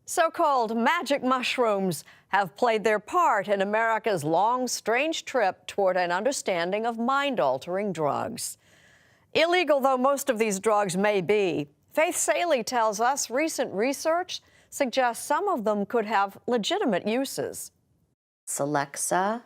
So-called magic mushrooms have played their part in America's long, strange trip toward an understanding of mind-altering drugs. Illegal though most of these drugs may be, Faith Saley tells us recent research suggests some of them could have legitimate uses. Celexa,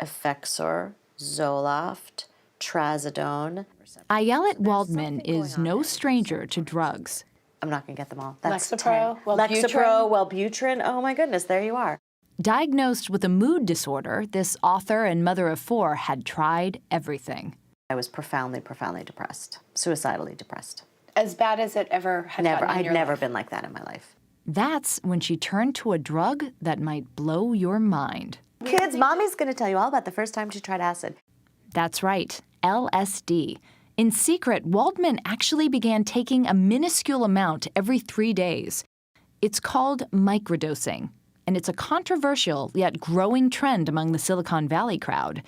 Effexor, Zoloft, Trazodone. Ayelet Waldman is no stranger to drugs. I'm not going to get them all. That's Lexapro, 10. Lexapro, Wellbutrin. Oh my goodness, there you are. Diagnosed with a mood disorder, this author and mother of four had tried everything. I was profoundly, profoundly depressed, suicidally depressed. As bad as it ever had Never. gotten in I'd your never life. been like that in my life. That's when she turned to a drug that might blow your mind. Kids, mommy's going to tell you all about the first time she tried acid. That's right, LSD. In secret, Waldman actually began taking a minuscule amount every 3 days. It's called microdosing, and it's a controversial yet growing trend among the Silicon Valley crowd.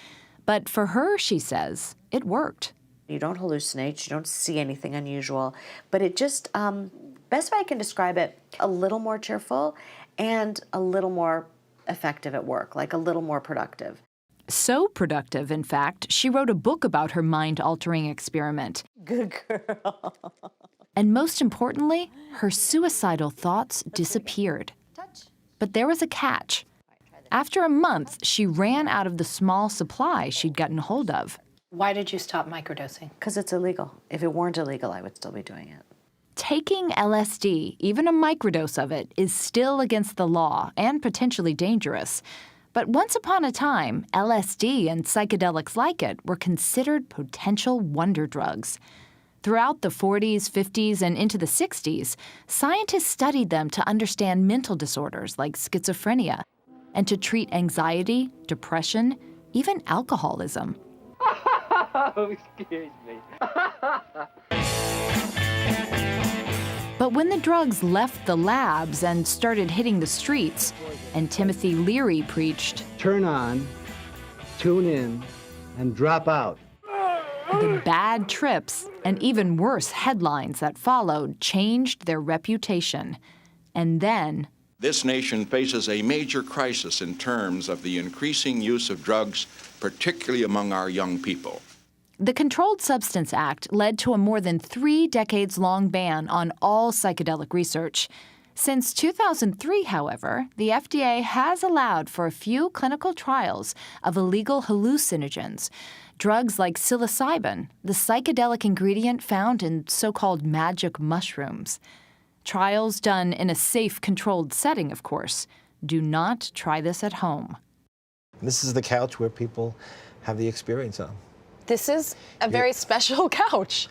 But for her, she says, it worked. You don't hallucinate, you don't see anything unusual, but it just, best way I can describe it, a little more cheerful and a little more effective at work, like a little more productive. So productive, in fact, she wrote a book about her mind-altering experiment. Good girl. And most importantly, her suicidal thoughts disappeared. But there was a catch. After a month, she ran out of the small supply she'd gotten hold of. Why did you stop microdosing? Because it's illegal. If it weren't illegal, I would still be doing it. Taking LSD, even a microdose of it, is still against the law and potentially dangerous. But once upon a time, LSD and psychedelics like it were considered potential wonder drugs. Throughout the 40s, 50s, and into the 60s, scientists studied them to understand mental disorders like schizophrenia and to treat anxiety, depression, even alcoholism. Oh, excuse me. But when the drugs left the labs and started hitting the streets, and Timothy Leary preached, Turn on, tune in, and drop out. the bad trips and even worse headlines that followed changed their reputation. And then, this nation faces a major crisis in terms of the increasing use of drugs, particularly among our young people. the Controlled Substance Act led to a more than 3 decades-long ban on all psychedelic research. Since 2003, however, the FDA has allowed for a few clinical trials of illegal hallucinogens, drugs like psilocybin, the psychedelic ingredient found in so-called magic mushrooms. Trials done in a safe, controlled setting, of course. Do not try this at home. This is the couch where people have the experience on. This is a very special couch.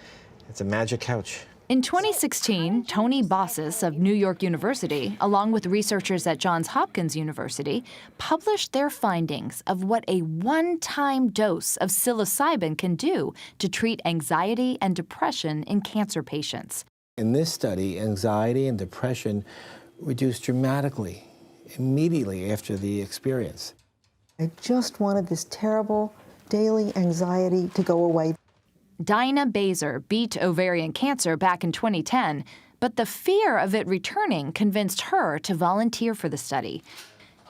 It's a magic couch. In 2016, Tony Bossis of New York University, along with researchers at Johns Hopkins University, published their findings of what a one-time dose of psilocybin can do to treat anxiety and depression in cancer patients. In this study, anxiety and depression reduced dramatically, immediately after the experience. I just wanted this terrible daily anxiety to go away. Dinah Baser beat ovarian cancer back in 2010, but the fear of it returning convinced her to volunteer for the study.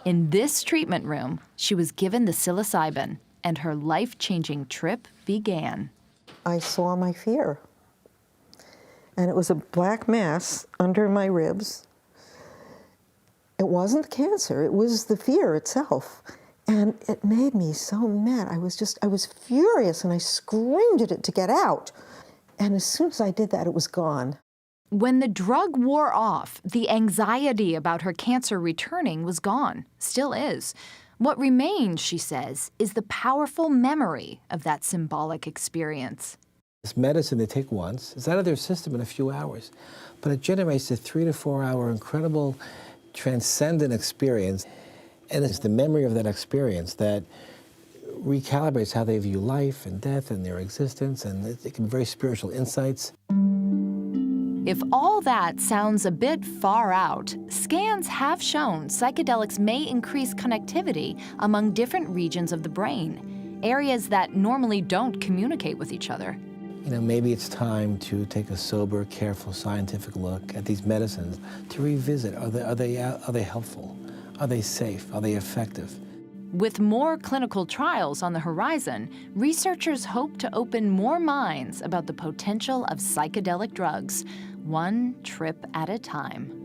In this treatment room, she was given the psilocybin, and her life-changing trip began. I saw my fear, and it was a black mass under my ribs. It wasn't cancer, it was the fear itself. And it made me so mad. I was furious, and I screamed at it to get out. And as soon as I did that, it was gone. When the drug wore off, the anxiety about her cancer returning was gone, still is. What remains, she says, is the powerful memory of that symbolic experience. This medicine they take once is out of their system in a few hours, but it generates a 3 to 4 hour incredible transcendent experience. And it's the memory of that experience that recalibrates how they view life and death and their existence, and it can be very spiritual insights. If all that sounds a bit far out, scans have shown psychedelics may increase connectivity among different regions of the brain, areas that normally don't communicate with each other. maybe it's time to take a sober, careful, scientific look at these medicines to revisit, are they helpful? Are they safe? Are they effective? With more clinical trials on the horizon, researchers hope to open more minds about the potential of psychedelic drugs, one trip at a time.